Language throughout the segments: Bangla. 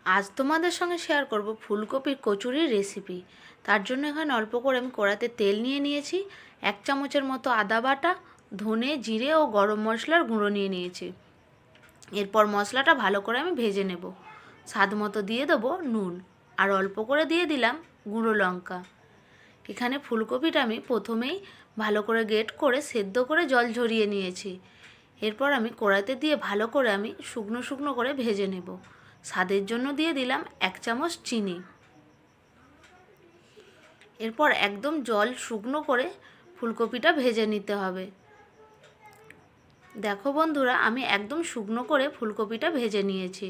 আজ তোমাদের সঙ্গে শেয়ার করব ফুলকপির কচুরির রেসিপি। তার জন্য এখানে অল্প করে আমি কড়াতে তেল নিয়ে নিয়েছি, 1 চামচের মতো আদা বাটা, ধনে, জিরে ও গরম মশলার গুঁড়ো নিয়ে নিয়েছি। এরপর মশলাটা ভালো করে আমি ভেজে নেব। স্বাদ মতো দিয়ে দেবো নুন, আর অল্প করে দিয়ে দিলাম গুঁড়ো লঙ্কা। এখানে ফুলকপিটা আমি প্রথমেই ভালো করে গ্রেট করে সেদ্ধ করে জল ঝরিয়ে নিয়েছি। এরপর আমি কড়াইতে দিয়ে ভালো করে আমি শুকনো শুকনো করে ভেজে নেব। স্বাদের জন্য দিয়ে দিলাম 1 চামচ চিনি। এরপর একদম জল শুকনো করে ফুলকপিটা ভেজে নিতে হবে। দেখো বন্ধুরা, আমি একদম শুকনো করে ফুলকপিটা ভেজে নিয়েছি।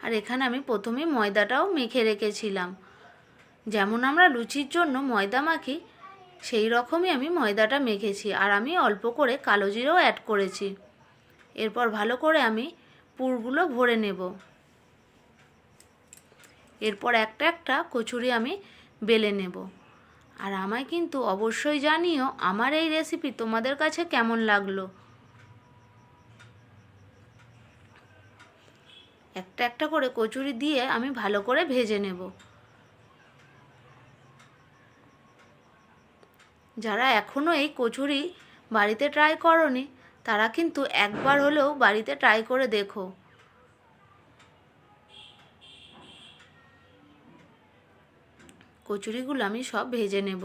আর এখানে আমি প্রথমেই ময়দাটাও মেখে রেখেছিলাম। যেমন আমরা লুচির জন্য ময়দা মাখি, সেই রকমই আমি ময়দাটা মেখেছি। আর আমি অল্প করে কালো জিরেও অ্যাড করেছি। এরপর ভালো করে আমি পুরগুলো ভরে নেব। এরপর একটা একটা কচুরি আমি বেলে নেব। আর আমায় কিন্তু অবশ্যই জানিও আমার এই রেসিপি তোমাদের কাছে কেমন লাগলো। একটা একটা করে কচুরি দিয়ে আমি ভালো করে ভেজে নেব। যারা এখনও এই কচুরি বাড়িতে ট্রাই করোনি, তারা কিন্তু একবার হলেও বাড়িতে ট্রাই করে দেখো। কচুরিগুলো আমি সব ভেজে নেব।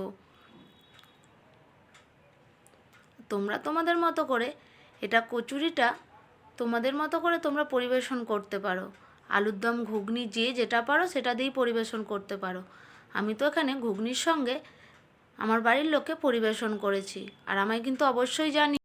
তোমরা তোমাদের মতো করে কচুরিটা তোমাদের মতো করে তোমরা পরিবেশন করতে পারো। আলুর দম, ঘুগনি, যে যেটা পারো সেটা দিয়েই পরিবেশন করতে পারো। আমি তো এখানে ঘুগনির সঙ্গে আমার বাড়ির লোককে পরিবেশন করেছি। আর আমায় কিন্তু অবশ্যই জানি